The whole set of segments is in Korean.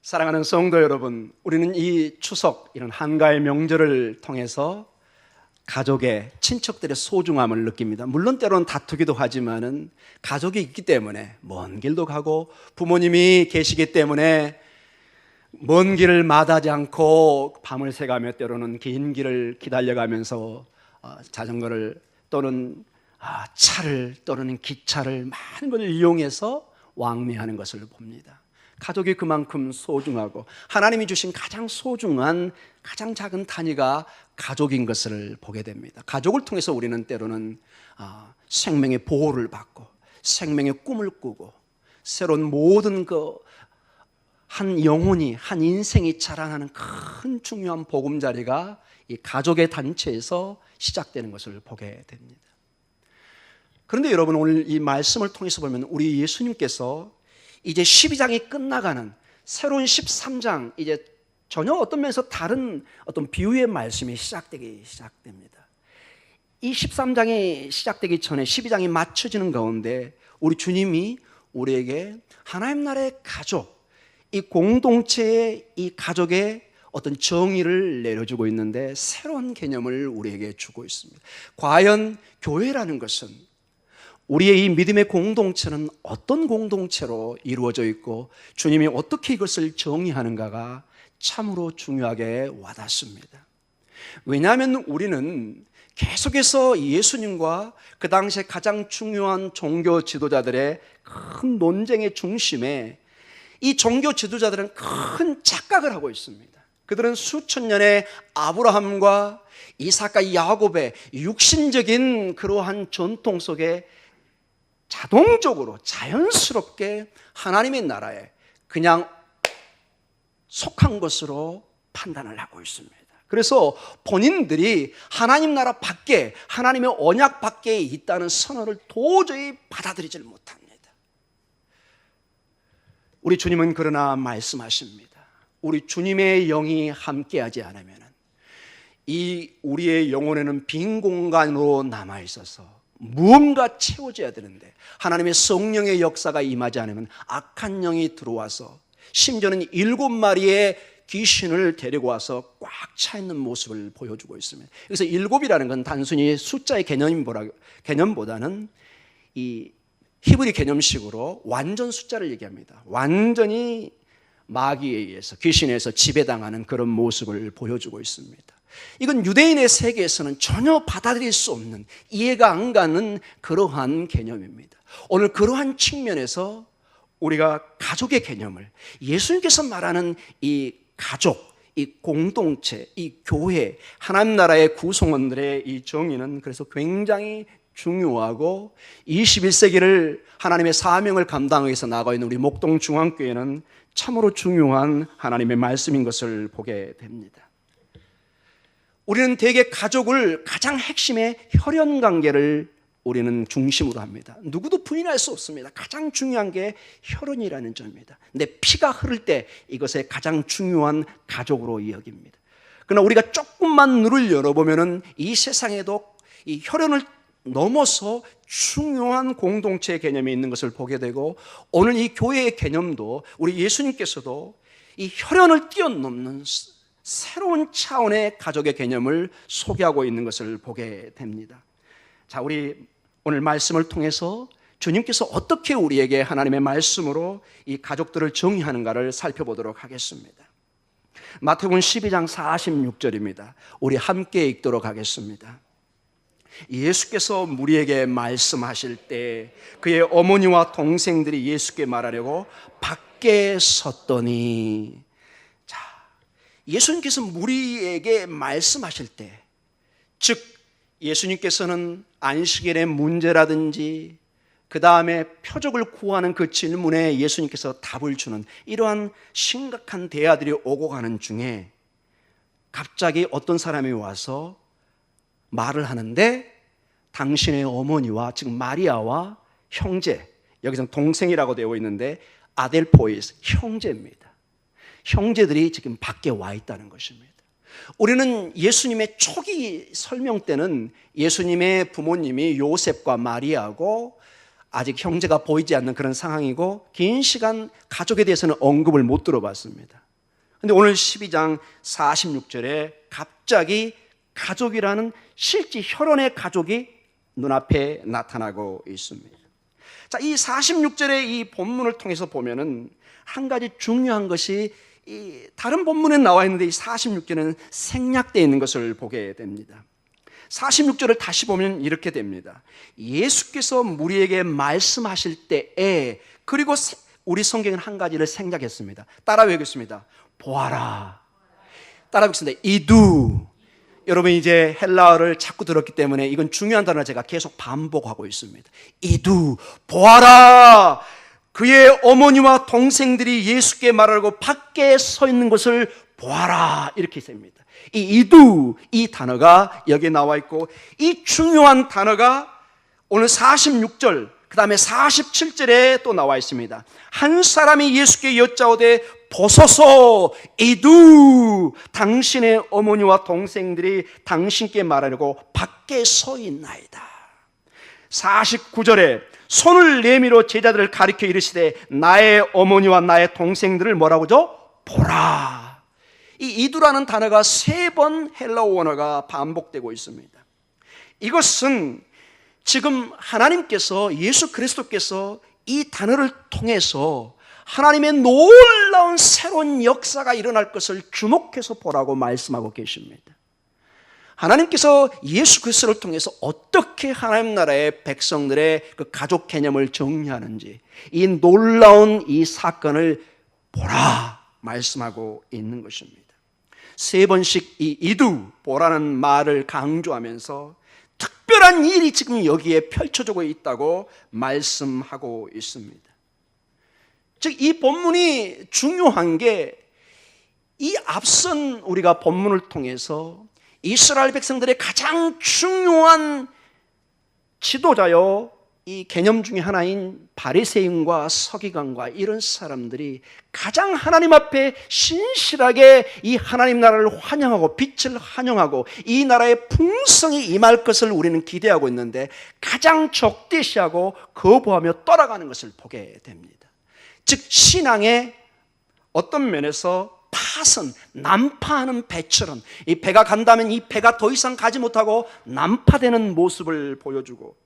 사랑하는 성도 여러분, 우리는 이 추석, 이런 한가의 명절을 통해서 가족의, 친척들의 소중함을 느낍니다. 물론 때로는 다투기도 하지만은 가족이 있기 때문에 먼 길도 가고 부모님이 계시기 때문에 먼 길을 마다하지 않고 밤을 새가며 때로는 긴 길을 기다려가면서 자전거를 또는 차를 또는 기차를 많은 걸 이용해서 왕래하는 것을 봅니다. 가족이 그만큼 소중하고 하나님이 주신 가장 소중한 가장 작은 단위가 가족인 것을 보게 됩니다. 가족을 통해서 우리는 때로는 생명의 보호를 받고 생명의 꿈을 꾸고 새로운 모든 한 영혼이, 한 인생이 자라나는 큰 중요한 보금자리가 이 가족의 단체에서 시작되는 것을 보게 됩니다. 그런데 여러분, 오늘 이 말씀을 통해서 보면 우리 예수님께서 이제 12장이 끝나가는 새로운 13장, 이제 전혀 어떤 면에서 다른 어떤 비유의 말씀이 시작됩니다. 이 13장이 시작되기 전에 12장이 맞춰지는 가운데 우리 주님이 우리에게 하나님 나라의 가족, 이 공동체의 이 가족의 어떤 정의를 내려주고 있는데 새로운 개념을 우리에게 주고 있습니다. 과연 교회라는 것은, 우리의 이 믿음의 공동체는 어떤 공동체로 이루어져 있고 주님이 어떻게 이것을 정의하는가가 참으로 중요하게 와닿습니다. 왜냐하면 우리는 계속해서 예수님과 그 당시에 가장 중요한 종교 지도자들의 큰 논쟁의 중심에 이 종교 지도자들은 큰 착각을 하고 있습니다. 그들은 수천 년의 아브라함과 이삭과 야곱의 육신적인 그러한 전통 속에 자동적으로 자연스럽게 하나님의 나라에 그냥 속한 것으로 판단을 하고 있습니다. 그래서 본인들이 하나님 나라 밖에, 하나님의 언약 밖에 있다는 선언을 도저히 받아들이질 못합니다. 우리 주님은 그러나 말씀하십니다. 우리 주님의 영이 함께하지 않으면 이 우리의 영혼에는 빈 공간으로 남아 있어서 무언가 채워져야 되는데 하나님의 성령의 역사가 임하지 않으면 악한 영이 들어와서 심지어는 7마리의 귀신을 데리고 와서 꽉 차 있는 모습을 보여주고 있습니다. 그래서 7이라는 건 단순히 숫자의 개념보다는 이 히브리 개념식으로 완전 숫자를 얘기합니다. 완전히 마귀에 의해서, 귀신에 의해서 지배당하는 그런 모습을 보여주고 있습니다. 이건 유대인의 세계에서는 전혀 받아들일 수 없는, 이해가 안 가는 그러한 개념입니다. 오늘 그러한 측면에서 우리가 가족의 개념을, 예수님께서 말하는 이 가족, 이 공동체, 이 교회, 하나님 나라의 구성원들의 이 정의는 그래서 굉장히 중요하고 21세기를 하나님의 사명을 감당하기 위해서 나아가 있는 우리 목동중앙교회는 참으로 중요한 하나님의 말씀인 것을 보게 됩니다. 우리는 대개 가족을 가장 핵심의 혈연관계를 우리는 중심으로 합니다. 누구도 부인할 수 없습니다. 가장 중요한 게 혈연이라는 점입니다. 내 피가 흐를 때 이것의 가장 중요한 가족으로 여깁니다. 그러나 우리가 조금만 눈을 열어보면 이 세상에도 이 혈연을 넘어서 중요한 공동체 개념이 있는 것을 보게 되고, 오늘 이 교회의 개념도 우리 예수님께서도 이 혈연을 뛰어넘는 새로운 차원의 가족의 개념을 소개하고 있는 것을 보게 됩니다. 자, 우리 오늘 말씀을 통해서 주님께서 어떻게 우리에게 하나님의 말씀으로 이 가족들을 정의하는가를 살펴보도록 하겠습니다. 마태복음 12장 46절입니다. 우리 함께 읽도록 하겠습니다. 예수께서 무리에게 말씀하실 때 그의 어머니와 동생들이 예수께 말하려고 밖에 섰더니, 예수님께서 무리에게 말씀하실 때, 즉 예수님께서는 안식일의 문제라든지 그 다음에 표적을 구하는 그 질문에 예수님께서 답을 주는 이러한 심각한 대화들이 오고 가는 중에 갑자기 어떤 사람이 와서 말을 하는데, 당신의 어머니와, 즉 마리아와 형제, 여기서 동생이라고 되어 있는데 아델포이스, 형제입니다. 형제들이 지금 밖에 와 있다는 것입니다. 우리는 예수님의 초기 설명 때는 예수님의 부모님이 요셉과 마리아고 아직 형제가 보이지 않는 그런 상황이고 긴 시간 가족에 대해서는 언급을 못 들어봤습니다. 그런데 오늘 12장 46절에 갑자기 가족이라는 실제 혈연의 가족이 눈앞에 나타나고 있습니다. 자, 이 46절의 이 본문을 통해서 보면은 한 가지 중요한 것이 이 다른 본문에 나와 있는데 이 46절에는 생략되어 있는 것을 보게 됩니다. 46절을 다시 보면 이렇게 됩니다. 예수께서 우리에게 말씀하실 때에, 그리고 우리 성경은 한 가지를 생략했습니다. 따라 외우겠습니다. 보아라. 따라 외우겠습니다. 이두. 여러분 이제 헬라어를 자꾸 들었기 때문에 이건 중요한 단어를 제가 계속 반복하고 있습니다. 이두, 보아라. 그의 어머니와 동생들이 예수께 말하고 밖에 서 있는 것을 보아라. 이렇게 씁니다. 이 이두, 이 단어가 여기에 나와 있고, 이 중요한 단어가 오늘 46절, 그 다음에 47절에 또 나와 있습니다. 한 사람이 예수께 여짜오되 보소서, 이두, 당신의 어머니와 동생들이 당신께 말하려고 밖에 서 있나이다. 49절에 손을 내밀어 제자들을 가리켜 이르시되 나의 어머니와 나의 동생들을 뭐라고죠? 보라. 이 이두라는 단어가 3번 헬라어 원어가 반복되고 있습니다. 이것은 지금 하나님께서, 예수 그리스도께서 이 단어를 통해서 하나님의 놀라운 새로운 역사가 일어날 것을 주목해서 보라고 말씀하고 계십니다. 하나님께서 예수 그리스도를 통해서 어떻게 하나님 나라의 백성들의 그 가족 개념을 정리하는지, 이 놀라운 이 사건을 보라 말씀하고 있는 것입니다. 3번씩 이 이두, 보라는 말을 강조하면서 특별한 일이 지금 여기에 펼쳐지고 있다고 말씀하고 있습니다. 즉 이 본문이 중요한 게, 이 앞선 우리가 본문을 통해서 이스라엘 백성들의 가장 중요한 지도자요, 이 개념 중에 하나인 바리새인과 서기관과 이런 사람들이 가장 하나님 앞에 신실하게 이 하나님 나라를 환영하고 빛을 환영하고 이 나라의 풍성이 임할 것을 우리는 기대하고 있는데, 가장 적대시하고 거부하며 떠나가는 것을 보게 됩니다. 즉 신앙의 어떤 면에서 파선, 난파하는 배처럼, 이 배가 간다면 이 배가 더 이상 가지 못하고 난파되는 모습을 보여주고,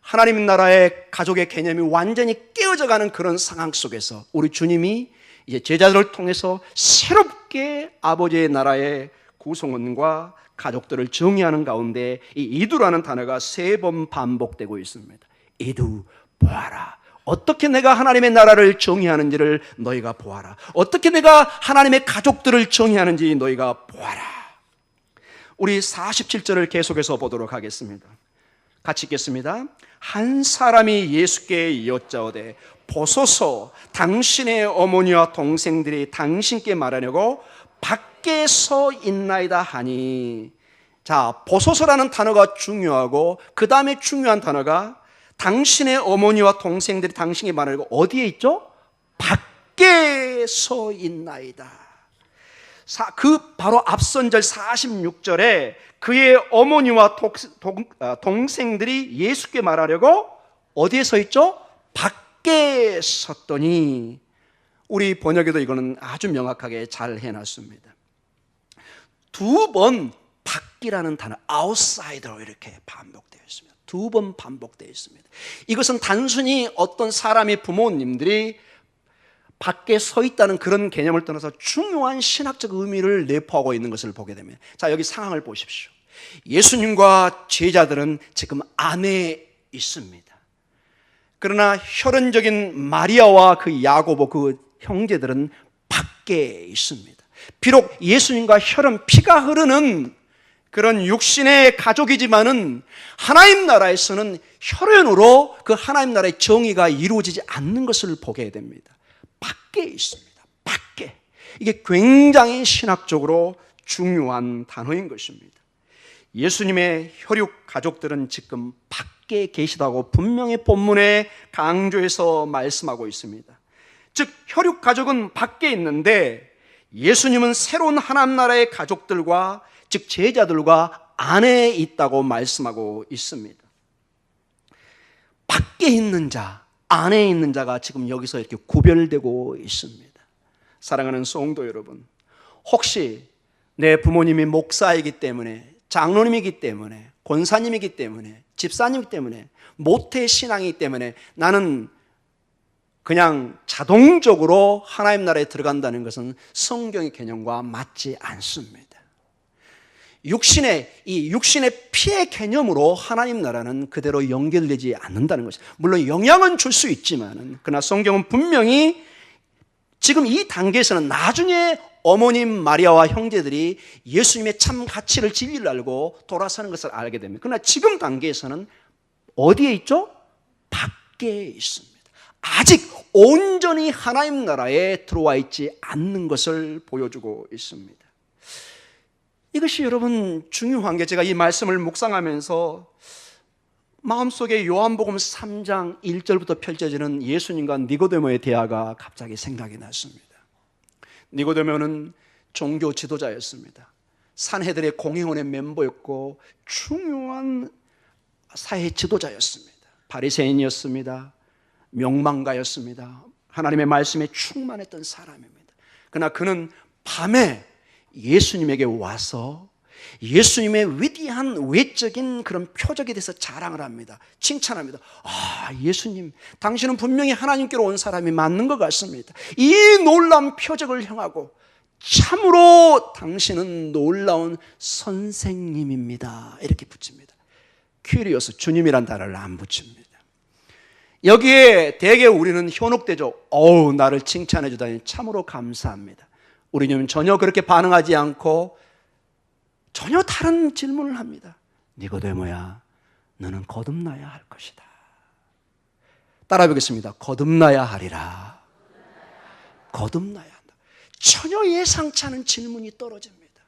하나님 나라의 가족의 개념이 완전히 깨어져 가는 그런 상황 속에서 우리 주님이 이제 제자들을 통해서 새롭게 아버지의 나라의 구성원과 가족들을 정의하는 가운데 이 이두라는 단어가 3번 반복되고 있습니다. 이두, 보아라. 어떻게 내가 하나님의 나라를 정의하는지를 너희가 보아라. 어떻게 내가 하나님의 가족들을 정의하는지 너희가 보아라. 우리 47절을 계속해서 보도록 하겠습니다. 같이 읽겠습니다. 한 사람이 예수께 여짜오되 보소서, 당신의 어머니와 동생들이 당신께 말하려고 밖에 서 있나이다 하니. 자, 보소서라는 단어가 중요하고, 그 다음에 중요한 단어가 당신의 어머니와 동생들이 당신께 말하려고 어디에 있죠? 밖에 서 있나이다. 그 바로 앞선 절 46절에 그의 어머니와 동생들이 예수께 말하려고 어디에 서 있죠? 밖에 섰더니. 우리 번역에도 이거는 아주 명확하게 잘 해놨습니다. 2번 밖이라는 단어, outsider 이렇게 반복되어 있습니다. 2번 반복되어 있습니다. 이것은 단순히 어떤 사람의 부모님들이 밖에 서 있다는 그런 개념을 떠나서 중요한 신학적 의미를 내포하고 있는 것을 보게 됩니다. 자, 여기 상황을 보십시오. 예수님과 제자들은 지금 안에 있습니다. 그러나 혈연적인 마리아와 그 야고보 그 형제들은 밖에 있습니다. 비록 예수님과 혈연, 피가 흐르는 그런 육신의 가족이지만은 하나님 나라에서는 혈연으로 그 하나님 나라의 정의가 이루어지지 않는 것을 보게 됩니다. 밖에 있습니다. 밖에. 이게 굉장히 신학적으로 중요한 단어인 것입니다. 예수님의 혈육 가족들은 지금 밖에 계시다고 분명히 본문에 강조해서 말씀하고 있습니다. 즉 혈육 가족은 밖에 있는데 예수님은 새로운 하나님 나라의 가족들과, 즉 제자들과 안에 있다고 말씀하고 있습니다. 밖에 있는 자, 안에 있는 자가 지금 여기서 이렇게 구별되고 있습니다. 사랑하는 성도 여러분, 혹시 내 부모님이 목사이기 때문에, 장로님이기 때문에, 권사님이기 때문에, 집사님이기 때문에, 모태 신앙이기 때문에 나는 그냥 자동적으로 하나님 나라에 들어간다는 것은 성경의 개념과 맞지 않습니다. 육신의 피의 개념으로 하나님 나라는 그대로 연결되지 않는다는 것입니다. 물론 영향은 줄 수 있지만, 그러나 성경은 분명히 지금 이 단계에서는 나중에 어머님 마리아와 형제들이 예수님의 참 가치를 진리를 알고 돌아서는 것을 알게 됩니다. 그러나 지금 단계에서는 어디에 있죠? 밖에 있습니다. 아직 온전히 하나님 나라에 들어와 있지 않는 것을 보여주고 있습니다. 이것이 여러분 중요한 게, 제가 이 말씀을 묵상하면서 마음속에 요한복음 3장 1절부터 펼쳐지는 예수님과 니고데모의 대화가 갑자기 생각이 났습니다. 니고데모는 종교 지도자였습니다. 산헤드의 공회원의 멤버였고 중요한 사회 지도자였습니다. 바리새인이었습니다. 명망가였습니다. 하나님의 말씀에 충만했던 사람입니다. 그러나 그는 밤에 예수님에게 와서 예수님의 위대한 외적인 그런 표적에 대해서 자랑을 합니다. 칭찬합니다. 예수님, 당신은 분명히 하나님께로 온 사람이 맞는 것 같습니다. 이 놀라운 표적을 향하고 참으로 당신은 놀라운 선생님입니다. 이렇게 붙입니다. 큐리오스, 주님이란 단어를 안 붙입니다. 여기에 대개 우리는 현혹되죠. 나를 칭찬해 주다니 참으로 감사합니다. 우리는 전혀 그렇게 반응하지 않고 전혀 다른 질문을 합니다. 니고데모야, 너는 거듭나야 할 것이다. 따라 보겠습니다. 거듭나야 하리라. 거듭나야 한다. 전혀 예상치 않은 질문이 떨어집니다.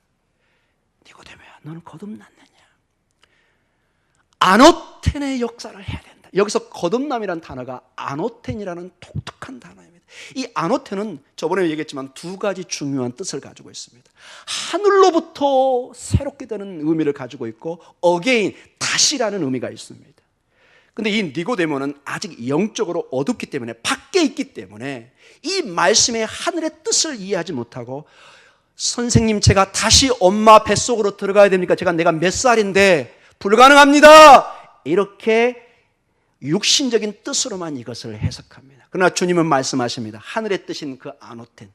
니고데모야, 너는 거듭났느냐? 아노텐의 역사를 해야 된다. 여기서 거듭남이라는 단어가 아노텐이라는 독특한 단어입니다. 이 아노텐은 저번에 얘기했지만 두 가지 중요한 뜻을 가지고 있습니다. 하늘로부터 새롭게 되는 의미를 가지고 있고 again, 다시라는 의미가 있습니다. 그런데 이 니고데모는 아직 영적으로 어둡기 때문에, 밖에 있기 때문에 이 말씀의 하늘의 뜻을 이해하지 못하고, 선생님, 제가 다시 엄마 뱃속으로 들어가야 됩니까? 내가 몇 살인데 불가능합니다. 이렇게 육신적인 뜻으로만 이것을 해석합니다. 그러나 주님은 말씀하십니다. 하늘의 뜻인 그 아노텐,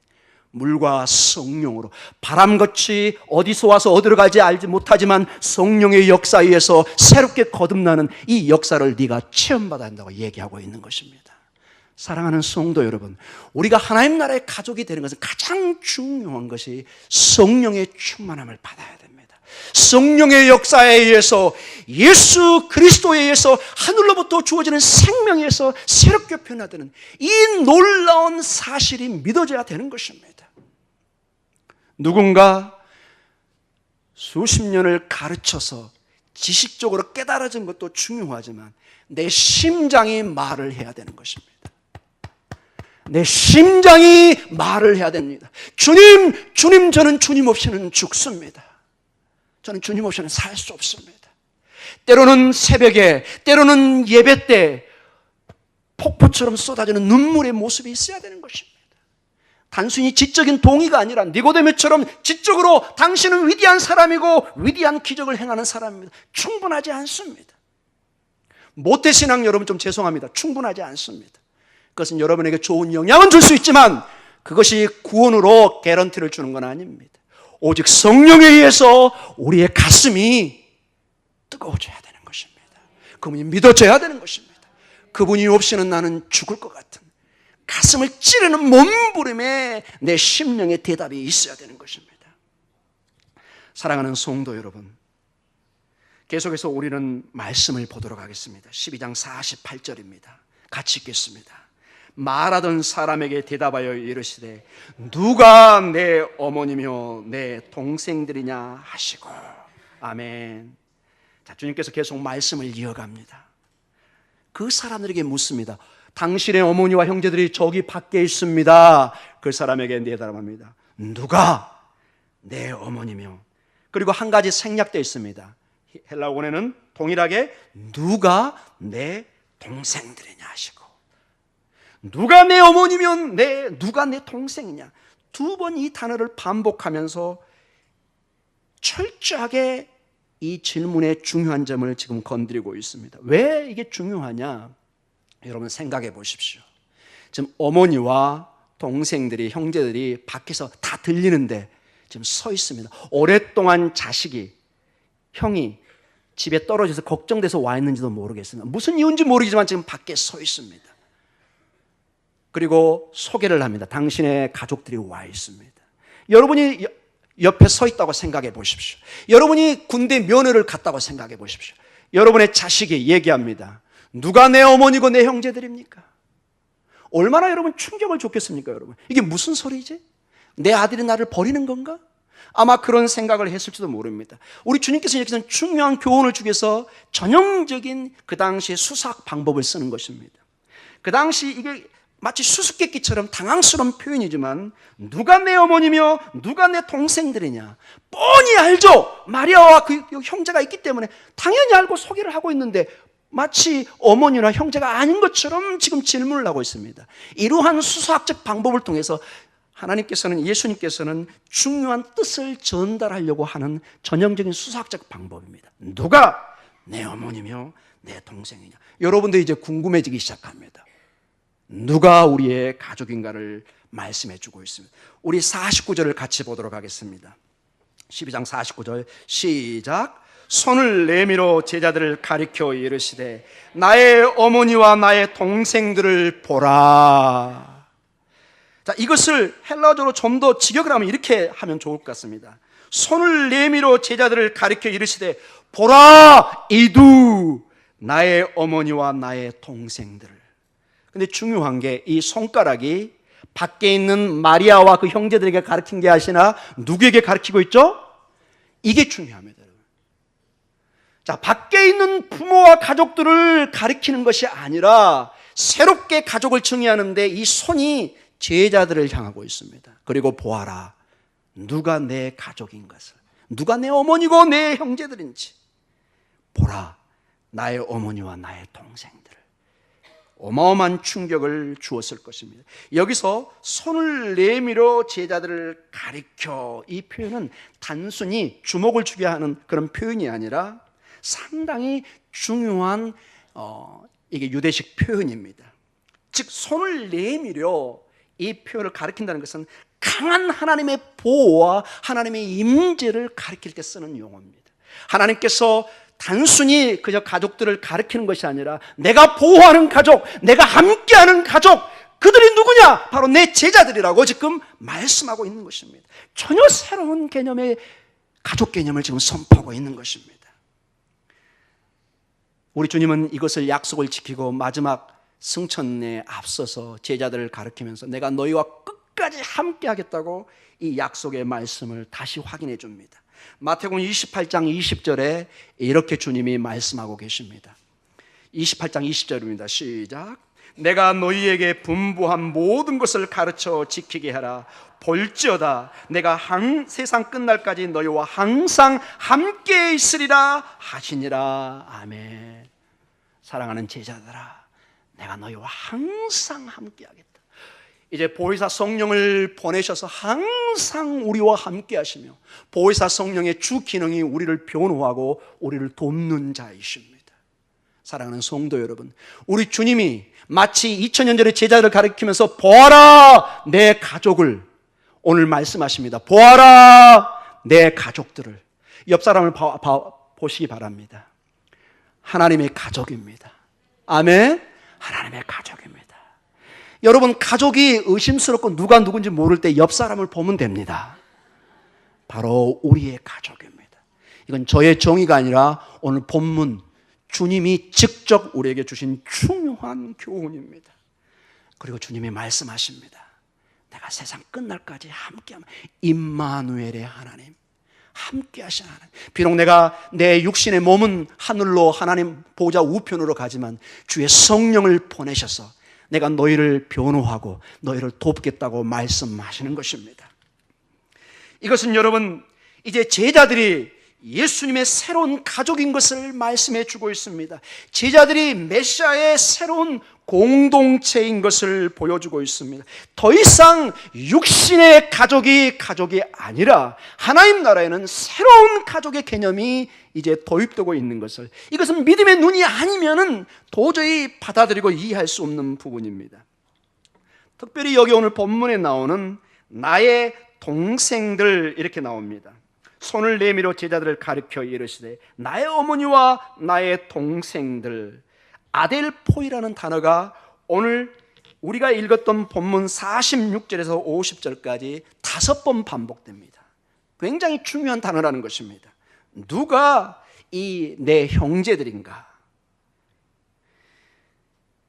물과 성령으로, 바람같이 어디서 와서 어디로 갈지 알지 못하지만 성령의 역사에 의해서 새롭게 거듭나는 이 역사를 네가 체험받아야 한다고 얘기하고 있는 것입니다. 사랑하는 성도 여러분, 우리가 하나님 나라의 가족이 되는 것은 가장 중요한 것이 성령의 충만함을 받아야 됩니다. 성령의 역사에 의해서, 예수 그리스도에 의해서 하늘로부터 주어지는 생명에 의해서 새롭게 변화되는 이 놀라운 사실이 믿어져야 되는 것입니다. 누군가 수십 년을 가르쳐서 지식적으로 깨달아진 것도 중요하지만 내 심장이 말을 해야 되는 것입니다. 내 심장이 말을 해야 됩니다. 주님, 저는 주님 없이는 죽습니다. 저는 주님 없이는 살 수 없습니다. 때로는 새벽에, 때로는 예배 때 폭포처럼 쏟아지는 눈물의 모습이 있어야 되는 것입니다. 단순히 지적인 동의가 아니라 니고데모처럼 지적으로 당신은 위대한 사람이고 위대한 기적을 행하는 사람입니다. 충분하지 않습니다. 모태신앙 여러분, 좀 죄송합니다. 충분하지 않습니다. 그것은 여러분에게 좋은 영향은 줄 수 있지만 그것이 구원으로 개런티를 주는 건 아닙니다. 오직 성령에 의해서 우리의 가슴이 뜨거워져야 되는 것입니다. 그분이 믿어져야 되는 것입니다. 그분이 없이는 나는 죽을 것 같은 가슴을 찌르는 몸부림에 내 심령의 대답이 있어야 되는 것입니다. 사랑하는 성도 여러분, 계속해서 우리는 말씀을 보도록 하겠습니다. 12장 48절입니다. 같이 읽겠습니다. 말하던 사람에게 대답하여 이르시되 누가 내 어머니며 내 동생들이냐 하시고. 아멘. 자, 주님께서 계속 말씀을 이어갑니다. 그 사람들에게 묻습니다. 당신의 어머니와 형제들이 저기 밖에 있습니다. 그 사람에게 대답합니다. 누가 내 어머니며. 그리고 한 가지 생략되어 있습니다. 헬라어권에는 동일하게 누가 내 동생들이냐 하시고, 누가 내 어머니면 누가 내 동생이냐, 두 번 이 단어를 반복하면서 철저하게 이 질문의 중요한 점을 지금 건드리고 있습니다. 왜 이게 중요하냐? 여러분 생각해 보십시오. 지금 어머니와 동생들이, 형제들이 밖에서 다 들리는데 지금 서 있습니다. 오랫동안 자식이, 형이 집에 떨어져서 걱정돼서 와 있는지도 모르겠습니다. 무슨 이유인지 모르겠지만 지금 밖에 서 있습니다. 그리고 소개를 합니다. 당신의 가족들이 와 있습니다. 여러분이 옆에 서 있다고 생각해 보십시오. 여러분이 군대 면회를 갔다고 생각해 보십시오. 여러분의 자식이 얘기합니다. 누가 내 어머니고 내 형제들입니까? 얼마나 여러분 충격을 줬겠습니까, 여러분? 이게 무슨 소리지? 내 아들이 나를 버리는 건가? 아마 그런 생각을 했을지도 모릅니다. 우리 주님께서 여기서는 중요한 교훈을 주기 위해서 전형적인 그 당시의 수사학 방법을 쓰는 것입니다. 그 당시 이게 마치 수수께끼처럼 당황스러운 표현이지만, 누가 내 어머니며 누가 내 동생들이냐, 뻔히 알죠. 마리아와 그 형제가 있기 때문에 당연히 알고 소개를 하고 있는데 마치 어머니나 형제가 아닌 것처럼 지금 질문을 하고 있습니다. 이러한 수사학적 방법을 통해서 하나님께서는, 예수님께서는 중요한 뜻을 전달하려고 하는 전형적인 수사학적 방법입니다. 누가 내 어머니며 내 동생이냐. 여러분도 이제 궁금해지기 시작합니다. 누가 우리의 가족인가를 말씀해 주고 있습니다. 우리 49절을 같이 보도록 하겠습니다. 12장 49절 시작. 손을 내밀어 제자들을 가리켜 이르시되 나의 어머니와 나의 동생들을 보라. 자, 이것을 헬라어로 좀 더 직역을 하면 이렇게 하면 좋을 것 같습니다. 손을 내밀어 제자들을 가리켜 이르시되 보라 이두 나의 어머니와 나의 동생들을. 근데 중요한 게 이 손가락이 밖에 있는 마리아와 그 형제들에게 가르친 게 아시나 누구에게 가르치고 있죠? 이게 중요합니다. 자, 밖에 있는 부모와 가족들을 가리키는 것이 아니라 새롭게 가족을 정의하는데 이 손이 제자들을 향하고 있습니다. 그리고 보아라, 누가 내 가족인 것을, 누가 내 어머니고 내 형제들인지 보라, 나의 어머니와 나의 동생들을. 어마어마한 충격을 주었을 것입니다. 여기서 손을 내밀어 제자들을 가리켜, 이 표현은 단순히 주목을 주게 하는 그런 표현이 아니라 상당히 중요한 이게 유대식 표현입니다. 즉 손을 내밀어, 이 표현을 가리킨다는 것은 강한 하나님의 보호와 하나님의 임재를 가리킬 때 쓰는 용어입니다. 하나님께서 단순히 그저 가족들을 가리키는 것이 아니라 내가 보호하는 가족, 내가 함께하는 가족, 그들이 누구냐? 바로 내 제자들이라고 지금 말씀하고 있는 것입니다. 전혀 새로운 개념의 가족 개념을 지금 선포하고 있는 것입니다. 우리 주님은 이것을 약속을 지키고 마지막 승천에 앞서서 제자들을 가르치면서 내가 너희와 끝까지 함께 하겠다고 이 약속의 말씀을 다시 확인해 줍니다. 마태복음 28장 20절에 이렇게 주님이 말씀하고 계십니다. 28장 20절입니다. 시작. 내가 너희에게 분부한 모든 것을 가르쳐 지키게 하라. 볼지어다 내가 세상 끝날까지 너희와 항상 함께 있으리라 하시니라. 아멘. 사랑하는 제자들아, 내가 너희와 항상 함께 하겠다. 이제 보혜사 성령을 보내셔서 항상 우리와 함께 하시며 보혜사 성령의 주 기능이 우리를 변호하고 우리를 돕는 자이십니다. 사랑하는 성도 여러분, 우리 주님이 마치 2000년 전에 제자들을 가리키면서 보아라 내 가족을, 오늘 말씀하십니다. 보아라 내 가족들을. 옆 사람을 보시기 바랍니다. 하나님의 가족입니다. 아멘. 하나님의 가족입니다. 여러분, 가족이 의심스럽고 누가 누군지 모를 때 옆 사람을 보면 됩니다. 바로 우리의 가족입니다. 이건 저의 정의가 아니라 오늘 본문 주님이 직접 우리에게 주신 중요한 교훈입니다. 그리고 주님이 말씀하십니다. 내가 세상 끝날까지 함께하면, 임마누엘의 하나님, 함께하신 하나님. 비록 내가 내 육신의 몸은 하늘로 하나님 보좌 우편으로 가지만 주의 성령을 보내셔서 내가 너희를 변호하고 너희를 돕겠다고 말씀하시는 것입니다. 이것은 여러분, 이제 제자들이 예수님의 새로운 가족인 것을 말씀해 주고 있습니다. 제자들이 메시아의 새로운 공동체인 것을 보여주고 있습니다. 더 이상 육신의 가족이 아니라 하나님 나라에는 새로운 가족의 개념이 이제 도입되고 있는 것을, 이것은 믿음의 눈이 아니면은 도저히 받아들이고 이해할 수 없는 부분입니다. 특별히 여기 오늘 본문에 나오는 나의 동생들 이렇게 나옵니다. 손을 내밀어 제자들을 가리켜 이르시되 나의 어머니와 나의 동생들. 아델포이라는 단어가 오늘 우리가 읽었던 본문 46절에서 50절까지 5번 반복됩니다. 굉장히 중요한 단어라는 것입니다. 누가 이 내 형제들인가?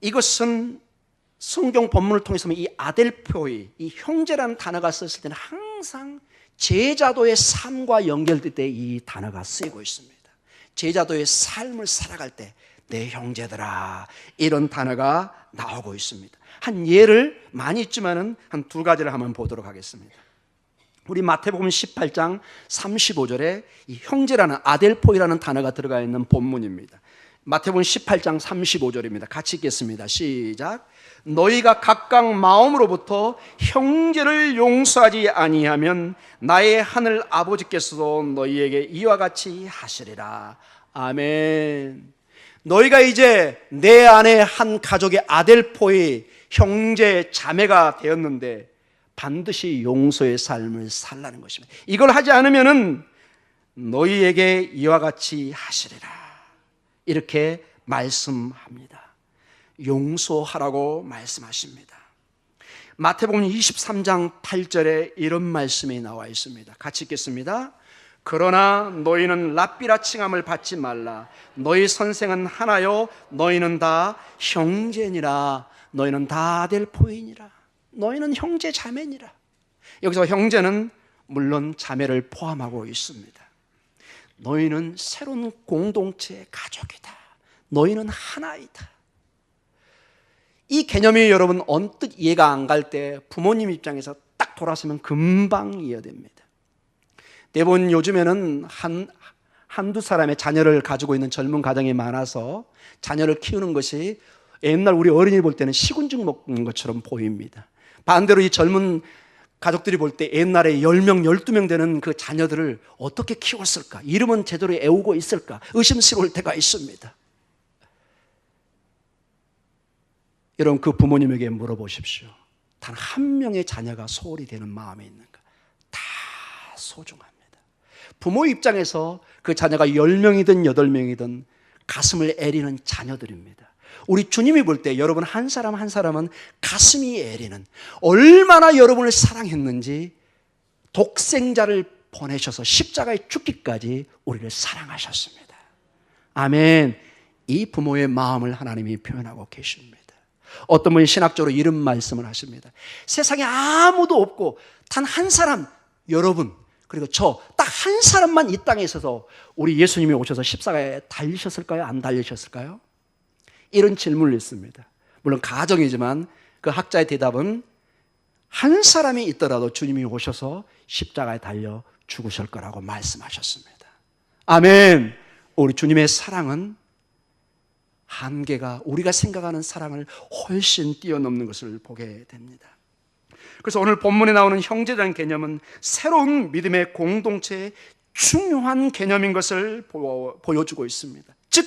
이것은 성경 본문을 통해서 이 아델포이, 이 형제라는 단어가 썼을 때는 항상 제자도의 삶과 연결될 때 이 단어가 쓰이고 있습니다. 제자도의 삶을 살아갈 때 내 형제들아, 이런 단어가 나오고 있습니다. 한 예를 많이 있지만은 한 2가지를 한번 보도록 하겠습니다. 우리 마태복음 18장 35절에 이 형제라는 아델포이라는 단어가 들어가 있는 본문입니다. 마태복음 18장 35절입니다. 같이 읽겠습니다. 시작. 너희가 각각 마음으로부터 형제를 용서하지 아니하면 나의 하늘 아버지께서도 너희에게 이와 같이 하시리라. 아멘. 너희가 이제 내 안에 한 가족의 아델포이, 형제, 자매가 되었는데 반드시 용서의 삶을 살라는 것입니다. 이걸 하지 않으면은 너희에게 이와 같이 하시리라. 이렇게 말씀합니다. 용서하라고 말씀하십니다. 마태복음 23장 8절에 이런 말씀이 나와 있습니다. 같이 읽겠습니다. 그러나 너희는 랍비라 칭함을 받지 말라. 너희 선생은 하나요 너희는 다 형제니라. 너희는 다 아델포이니라. 너희는 형제 자매니라. 여기서 형제는 물론 자매를 포함하고 있습니다. 너희는 새로운 공동체의 가족이다. 너희는 하나이다. 이 개념이 여러분 언뜻 이해가 안 갈 때 부모님 입장에서 딱 돌아서면 금방 이해됩니다. 대부분 요즘에는 한두 사람의 자녀를 가지고 있는 젊은 가정이 많아서 자녀를 키우는 것이 옛날 우리 어른이 볼 때는 시군증 먹는 것처럼 보입니다. 반대로 이 젊은 가족들이 볼 때 옛날에 10명, 12명 되는 그 자녀들을 어떻게 키웠을까? 이름은 제대로 애우고 있을까? 의심스러울 때가 있습니다. 여러분, 그 부모님에게 물어보십시오. 단 한 명의 자녀가 소홀히 되는 마음이 있는가? 다 소중합니다. 부모 입장에서 그 자녀가 10명이든 8명이든 가슴을 애리는 자녀들입니다. 우리 주님이 볼 때 여러분 한 사람 한 사람은 가슴이 애리는, 얼마나 여러분을 사랑했는지 독생자를 보내셔서 십자가에 죽기까지 우리를 사랑하셨습니다. 아멘. 이 부모의 마음을 하나님이 표현하고 계십니다. 어떤 분이 신학적으로 이런 말씀을 하십니다. 세상에 아무도 없고 단 한 사람, 여러분 그리고 저 딱 한 사람만 이 땅에 있어서 우리 예수님이 오셔서 십자가에 달리셨을까요? 안 달리셨을까요? 이런 질문을 했습니다. 물론 가정이지만 그 학자의 대답은 한 사람이 있더라도 주님이 오셔서 십자가에 달려 죽으실 거라고 말씀하셨습니다. 아멘. 우리 주님의 사랑은 한계가 우리가 생각하는 사랑을 훨씬 뛰어넘는 것을 보게 됩니다. 그래서 오늘 본문에 나오는 형제라는 개념은 새로운 믿음의 공동체의 중요한 개념인 것을 보여주고 있습니다. 즉,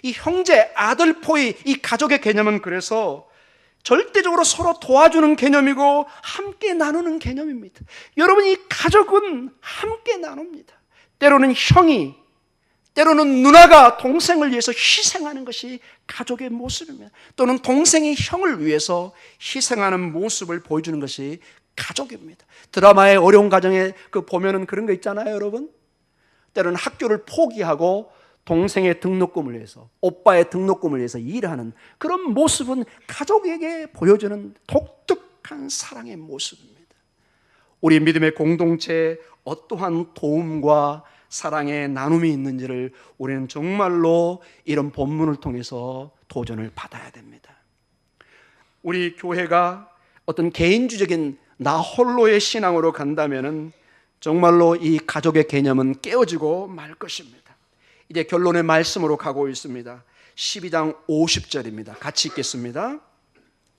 이 형제, 아들포이, 이 가족의 개념은 그래서 절대적으로 서로 도와주는 개념이고 함께 나누는 개념입니다. 여러분, 이 가족은 함께 나눕니다. 때로는 형이, 때로는 누나가 동생을 위해서 희생하는 것이 가족의 모습입니다. 또는 동생이 형을 위해서 희생하는 모습을 보여주는 것이 가족입니다. 드라마의 어려운 가정에 보면은 그런 거 있잖아요, 여러분. 때로는 학교를 포기하고 동생의 등록금을 위해서, 오빠의 등록금을 위해서 일하는 그런 모습은 가족에게 보여주는 독특한 사랑의 모습입니다. 우리 믿음의 공동체에 어떠한 도움과 사랑의 나눔이 있는지를 우리는 정말로 이런 본문을 통해서 도전을 받아야 됩니다. 우리 교회가 어떤 개인주적인 나 홀로의 신앙으로 간다면은 정말로 이 가족의 개념은 깨어지고 말 것입니다. 이제 결론의 말씀으로 가고 있습니다. 12장 50절입니다. 같이 읽겠습니다.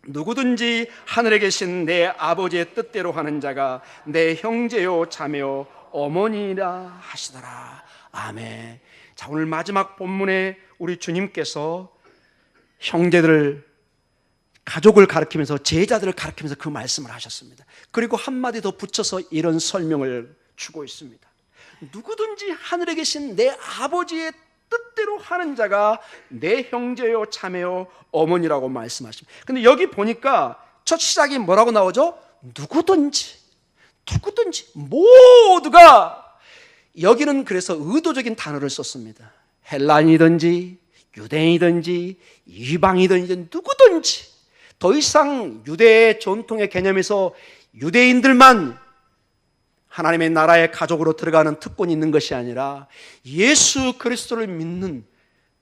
누구든지 하늘에 계신 내 아버지의 뜻대로 하는 자가 내 형제요 자매요 어머니라 하시더라. 아멘. 자, 오늘 마지막 본문에 우리 주님께서 형제들을, 가족을 가리키면서, 제자들을 가리키면서 그 말씀을 하셨습니다. 그리고 한마디 더 붙여서 이런 설명을 주고 있습니다. 누구든지 하늘에 계신 내 아버지의 뜻대로 하는 자가 내 형제요 자매요 어머니라고 말씀하십니다. 근데 여기 보니까 첫 시작이 뭐라고 나오죠? 누구든지 모두가, 여기는 그래서 의도적인 단어를 썼습니다. 헬라인이든지 유대인이든지 이방이든지 누구든지, 더 이상 유대의 전통의 개념에서 유대인들만 하나님의 나라의 가족으로 들어가는 특권이 있는 것이 아니라 예수 그리스도를 믿는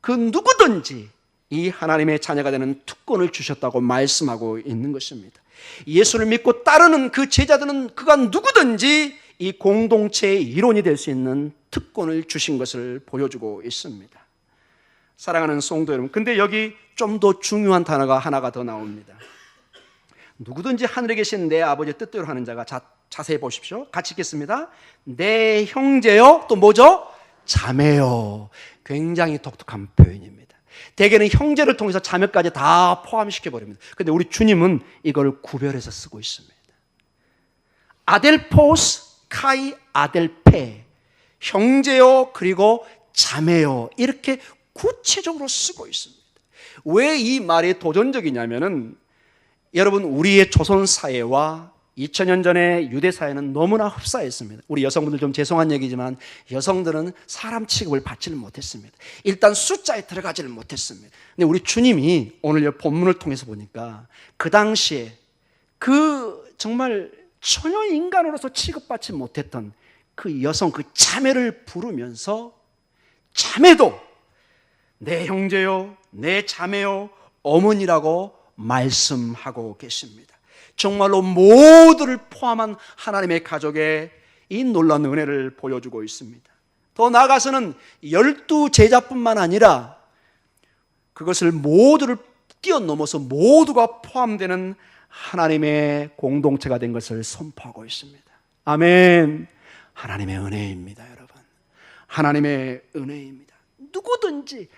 그 누구든지 이 하나님의 자녀가 되는 특권을 주셨다고 말씀하고 있는 것입니다. 예수를 믿고 따르는 그 제자들은 그가 누구든지 이 공동체의 일원이 될 수 있는 특권을 주신 것을 보여주고 있습니다. 사랑하는 성도 여러분, 근데 여기 좀 더 중요한 단어가 하나가 더 나옵니다. 누구든지 하늘에 계신 내 아버지의 뜻대로 하는 자가, 자세히 보십시오. 같이 읽겠습니다. 내 형제요, 또 뭐죠? 자매요. 굉장히 독특한 표현입니다. 대개는 형제를 통해서 자매까지 다 포함시켜 버립니다. 그런데 우리 주님은 이걸 구별해서 쓰고 있습니다. 아델포스 카이 아델페, 형제요 그리고 자매요, 이렇게 구체적으로 쓰고 있습니다. 왜 이 말이 도전적이냐면은, 여러분, 우리의 조선 사회와 2000년 전의 유대 사회는 너무나 흡사했습니다. 우리 여성분들 좀 죄송한 얘기지만 여성들은 사람 취급을 받지를 못했습니다. 일단 숫자에 들어가지를 못했습니다. 근데 우리 주님이 오늘 본문을 통해서 보니까 그 당시에 그 정말 전혀 인간으로서 취급받지 못했던 그 여성, 그 자매를 부르면서 자매도 내 형제요, 내 자매요, 어머니라고 말씀하고 계십니다. 정말로 모두를 포함한 하나님의 가족의 이 놀라운 은혜를 보여주고 있습니다. 더 나아가서는 12 제자뿐만 아니라 그것을 모두를 뛰어넘어서 모두가 포함되는 하나님의 공동체가 된 것을 선포하고 있습니다. 아멘. 하나님의 은혜입니다, 여러분. 하나님의 은혜입니다. 누구든지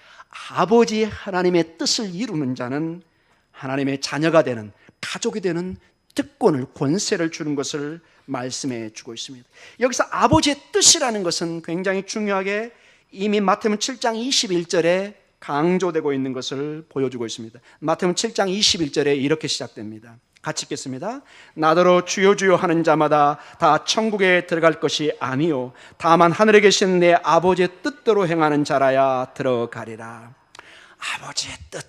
아버지 하나님의 뜻을 이루는 자는 하나님의 자녀가 되는, 가족이 되는 특권을, 권세를 주는 것을 말씀해 주고 있습니다. 여기서 아버지의 뜻이라는 것은 굉장히 중요하게 이미 마태복음 7장 21절에 강조되고 있는 것을 보여주고 있습니다. 마태복음 7장 21절에 이렇게 시작됩니다. 같이 읽겠습니다. 나더러 주여 주여 하는 자마다 다 천국에 들어갈 것이 아니요 다만 하늘에 계신 내 아버지의 뜻대로 행하는 자라야 들어가리라. 아버지의 뜻.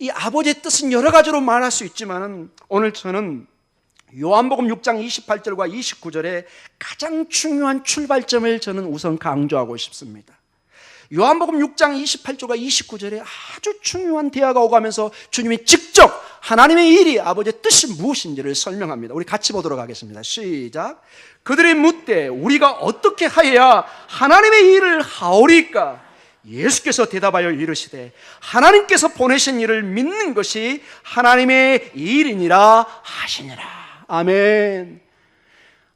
이 아버지의 뜻은 여러 가지로 말할 수 있지만 오늘 저는 요한복음 6장 28절과 29절에 가장 중요한 출발점을 저는 우선 강조하고 싶습니다. 요한복음 6장 28절과 29절에 아주 중요한 대화가 오가면서 주님이 직접 하나님의 일이, 아버지의 뜻이 무엇인지를 설명합니다. 우리 같이 보도록 하겠습니다. 시작. 그들이 묻되 우리가 어떻게 하여야 하나님의 일을 하오리까? 예수께서 대답하여 이르시되 하나님께서 보내신 일을 믿는 것이 하나님의 일이니라 하시니라. 아멘.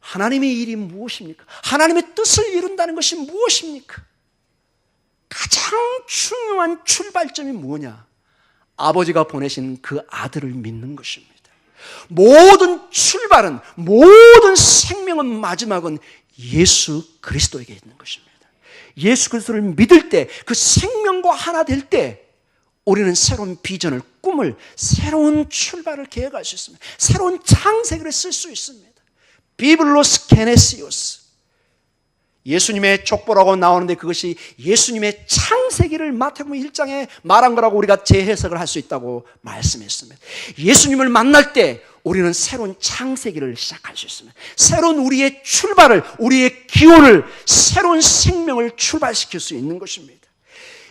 하나님의 일이 무엇입니까? 하나님의 뜻을 이룬다는 것이 무엇입니까? 가장 중요한 출발점이 뭐냐? 아버지가 보내신 그 아들을 믿는 것입니다. 모든 출발은, 모든 생명은, 마지막은 예수 그리스도에게 있는 것입니다. 예수 그리스도를 믿을 때, 그 생명과 하나 될 때 우리는 새로운 비전을, 꿈을, 새로운 출발을 계획할 수 있습니다. 새로운 창세기를 쓸 수 있습니다. 비블로스 게네시오스, 예수님의 족보라고 나오는데 그것이 예수님의 창세기를 마태복음 1장에 말한 거라고 우리가 재해석을 할 수 있다고 말씀했습니다. 예수님을 만날 때 우리는 새로운 창세기를 시작할 수 있습니다. 새로운 우리의 출발을, 우리의 기원을, 새로운 생명을 출발시킬 수 있는 것입니다.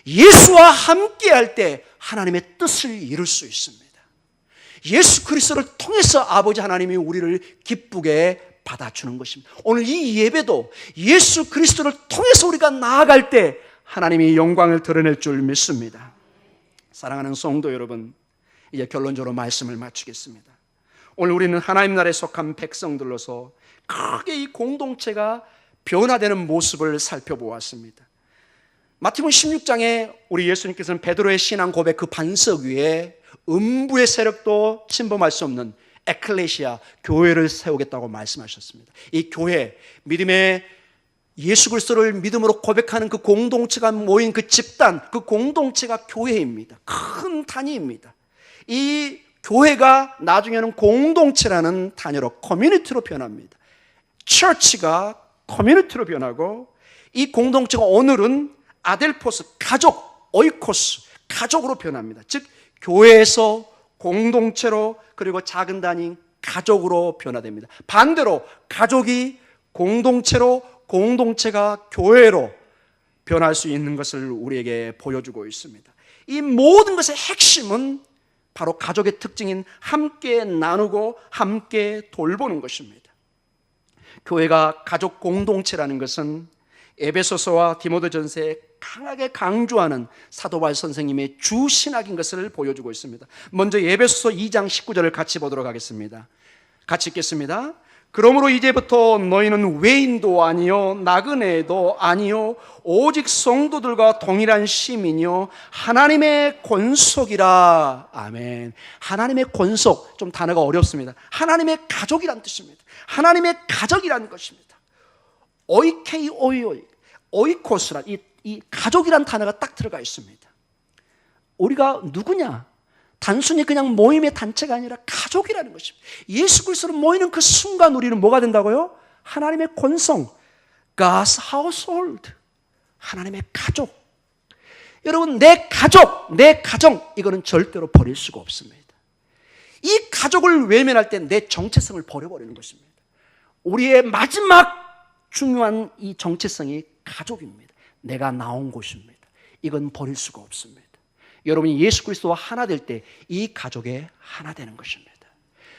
예수와 함께 할 때 하나님의 뜻을 이룰 수 있습니다. 예수 그리스도를 통해서 아버지 하나님이 우리를 기쁘게 받아주는 것입니다. 오늘 이 예배도 예수 그리스도를 통해서 우리가 나아갈 때 하나님이 영광을 드러낼 줄 믿습니다. 사랑하는 성도 여러분, 이제 결론적으로 말씀을 마치겠습니다. 오늘 우리는 하나님 나라에 속한 백성들로서 크게 이 공동체가 변화되는 모습을 살펴보았습니다. 마태복음 16장에 우리 예수님께서는 베드로의 신앙 고백 그 반석 위에 음부의 세력도 침범할 수 없는 에클레시아, 교회를 세우겠다고 말씀하셨습니다. 이 교회, 믿음의 예수 그리스도를 믿음으로 고백하는 그 공동체가 모인 그 집단, 그 공동체가 교회입니다. 큰 단위입니다. 이 교회가 나중에는 공동체라는 단어로 커뮤니티로 변합니다. 처치가 커뮤니티로 변하고, 이 공동체가 오늘은 아델포스, 가족, 오이코스, 가족으로 변합니다. 즉 교회에서 공동체로, 그리고 작은 단위 가족으로 변화됩니다. 반대로 가족이 공동체로, 공동체가 교회로 변할 수 있는 것을 우리에게 보여주고 있습니다. 이 모든 것의 핵심은 바로 가족의 특징인 함께 나누고 함께 돌보는 것입니다. 교회가 가족 공동체라는 것은 에베소서와 디모데전서에 강하게 강조하는 사도 바울 선생님의 주 신학인 것을 보여주고 있습니다. 먼저 에베소서 2장 19절을 같이 보도록 하겠습니다. 같이 읽겠습니다. 그러므로 이제부터 너희는 외인도 아니요 나그네도 아니요 오직 성도들과 동일한 시민이요 하나님의 권속이라. 아멘. 하나님의 권속, 좀 단어가 어렵습니다. 하나님의 가족이란 뜻입니다. 하나님의 가족이라는 것입니다. 오이코스란 이 가족이란 단어가 딱 들어가 있습니다. 우리가 누구냐? 단순히 그냥 모임의 단체가 아니라 가족이라는 것입니다. 예수 그리스도로 모이는 그 순간 우리는 뭐가 된다고요? 하나님의 권성, God's household, 하나님의 가족. 여러분, 내 가족, 내 가정, 이거는 절대로 버릴 수가 없습니다. 이 가족을 외면할 때 내 정체성을 버려버리는 것입니다. 우리의 마지막 중요한 이 정체성이 가족입니다. 내가 나온 곳입니다. 이건 버릴 수가 없습니다. 여러분이 예수 그리스도와 하나 될 때 이 가족에 하나 되는 것입니다.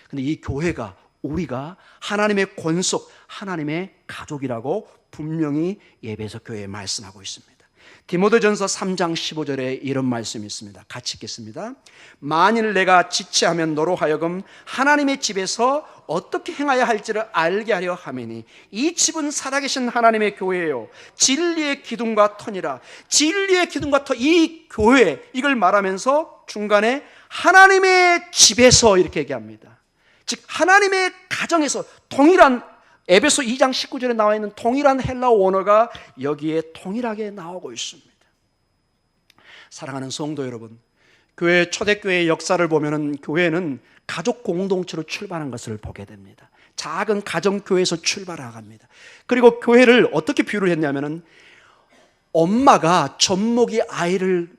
그런데 이 교회가, 우리가 하나님의 권속, 하나님의 가족이라고 분명히 에베소 교회에 말씀하고 있습니다. 디모데전서 3장 15절에 이런 말씀이 있습니다. 같이 읽겠습니다. 만일 내가 지체하면 너로 하여금 하나님의 집에서 어떻게 행하여야 할지를 알게 하려 함이니 이 집은 살아계신 하나님의 교회예요. 진리의 기둥과 터니라. 진리의 기둥과 터, 이 교회, 이걸 말하면서 중간에 하나님의 집에서 이렇게 얘기합니다. 즉 하나님의 가정에서, 동일한 에베소 2장 19절에 나와 있는 동일한 헬라어 원어가 여기에 동일하게 나오고 있습니다. 사랑하는 성도 여러분, 교회, 초대교회의 역사를 보면은 교회는 가족 공동체로 출발한 것을 보게 됩니다. 작은 가정교회에서 출발합니다. 그리고 교회를 어떻게 비유를 했냐면은 엄마가 젖먹이 아이를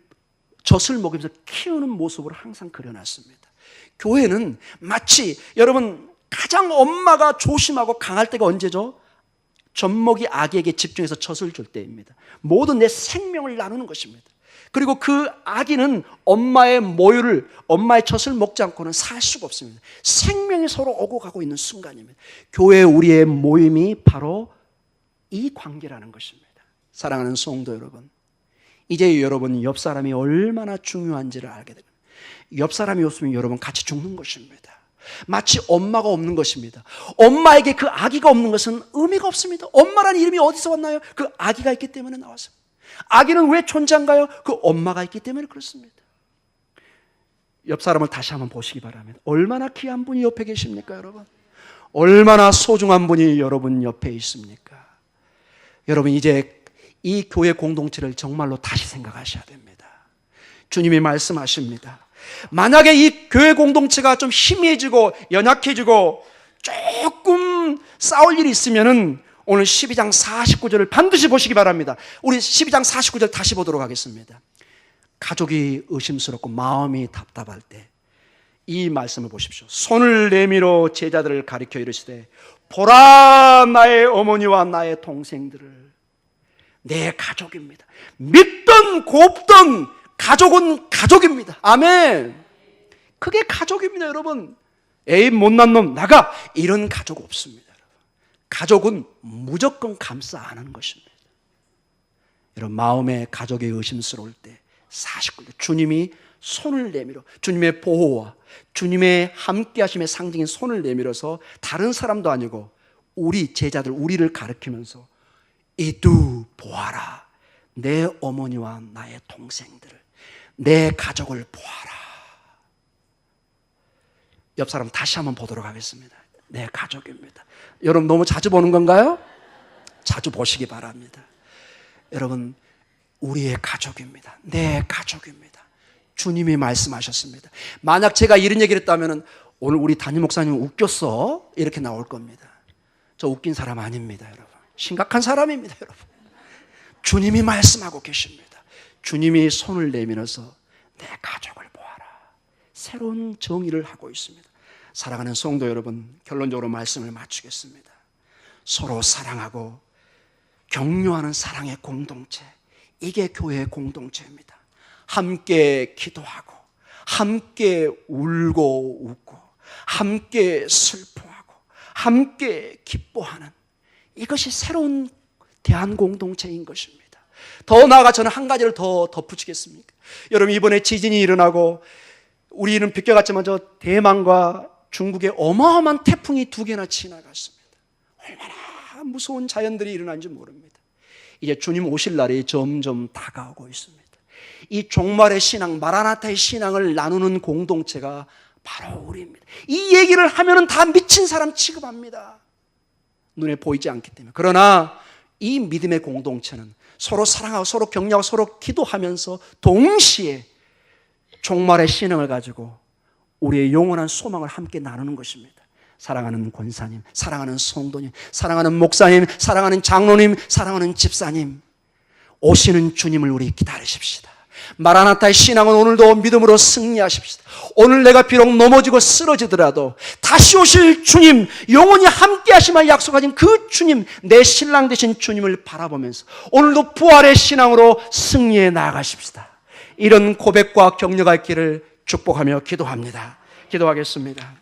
젖을 먹이면서 키우는 모습을 항상 그려놨습니다. 교회는 마치, 여러분, 가장 엄마가 조심하고 강할 때가 언제죠? 젖먹이 아기에게 집중해서 젖을 줄 때입니다. 모든 내 생명을 나누는 것입니다. 그리고 그 아기는 엄마의 모유를, 엄마의 젖을 먹지 않고는 살 수가 없습니다. 생명이 서로 오고 가고 있는 순간입니다. 교회, 우리의 모임이 바로 이 관계라는 것입니다. 사랑하는 성도 여러분, 이제 여러분 옆 사람이 얼마나 중요한지를 알게 됩니다. 옆 사람이 없으면 여러분 같이 죽는 것입니다. 마치 엄마가 없는 것입니다. 엄마에게 그 아기가 없는 것은 의미가 없습니다. 엄마라는 이름이 어디서 왔나요? 그 아기가 있기 때문에 나왔습니다. 아기는 왜 존재한가요? 그 엄마가 있기 때문에 그렇습니다. 옆 사람을 다시 한번 보시기 바랍니다. 얼마나 귀한 분이 옆에 계십니까, 여러분? 얼마나 소중한 분이 여러분 옆에 있습니까? 여러분, 이제 이 교회 공동체를 정말로 다시 생각하셔야 됩니다. 주님이 말씀하십니다. 만약에 이 교회 공동체가 좀 희미해지고 연약해지고 조금 싸울 일이 있으면은 오늘 12장 49절을 반드시 보시기 바랍니다. 우리 12장 49절 다시 보도록 하겠습니다. 가족이 의심스럽고 마음이 답답할 때 이 말씀을 보십시오. 손을 내밀어 제자들을 가리켜 이르시되 보라 나의 어머니와 나의 동생들을. 내 가족입니다. 믿던 곱던 가족은 가족입니다. 아멘. 그게 가족입니다, 여러분. 에이 못난 놈 나가, 이런 가족 없습니다. 가족은 무조건 감싸 안는 것입니다. 여러분, 마음에 가족이 의심스러울 때 49절 주님이 손을 내밀어 주님의 보호와 주님의 함께하심의 상징인 손을 내밀어서 다른 사람도 아니고 우리 제자들, 우리를 가리키면서 이두 보아라, 내 어머니와 나의 동생들을, 내 가족을 보아라. 옆 사람 다시 한번 보도록 하겠습니다. 내 가족입니다. 여러분, 너무 자주 보는 건가요? 자주 보시기 바랍니다. 여러분, 우리의 가족입니다. 내 가족입니다. 주님이 말씀하셨습니다. 만약 제가 이런 얘기를 했다면 오늘 우리 담임 목사님 웃겼어? 이렇게 나올 겁니다. 저 웃긴 사람 아닙니다, 여러분. 심각한 사람입니다, 여러분. 주님이 말씀하고 계십니다. 주님이 손을 내밀어서 내 가족을 보아라. 새로운 정의를 하고 있습니다. 사랑하는 성도 여러분, 결론적으로 말씀을 마치겠습니다. 서로 사랑하고 격려하는 사랑의 공동체, 이게 교회의 공동체입니다. 함께 기도하고 함께 울고 웃고 함께 슬퍼하고 함께 기뻐하는, 이것이 새로운 대한공동체인 것입니다. 더 나아가 저는 한 가지를 더 덧붙이겠습니까? 여러분, 이번에 지진이 일어나고 우리는 비껴갔지만 저 대만과 중국에 어마어마한 태풍이 2개나 지나갔습니다. 얼마나 무서운 자연들이 일어난지 모릅니다. 이제 주님 오실 날이 점점 다가오고 있습니다. 이 종말의 신앙, 마라나타의 신앙을 나누는 공동체가 바로 우리입니다. 이 얘기를 하면은 다 미친 사람 취급합니다. 눈에 보이지 않기 때문에. 그러나 이 믿음의 공동체는 서로 사랑하고 서로 격려하고 서로 기도하면서 동시에 종말의 신앙을 가지고 우리의 영원한 소망을 함께 나누는 것입니다. 사랑하는 권사님, 사랑하는 성도님, 사랑하는 목사님, 사랑하는 장로님, 사랑하는 집사님, 오시는 주님을 우리 기다리십시다. 마라나타의 신앙은 오늘도 믿음으로 승리하십시다. 오늘 내가 비록 넘어지고 쓰러지더라도 다시 오실 주님, 영원히 함께 하심을 약속하신 그 주님, 내 신랑 되신 주님을 바라보면서 오늘도 부활의 신앙으로 승리해 나아가십시다. 이런 고백과 격려가 있기를 축복하며 기도합니다. 기도하겠습니다.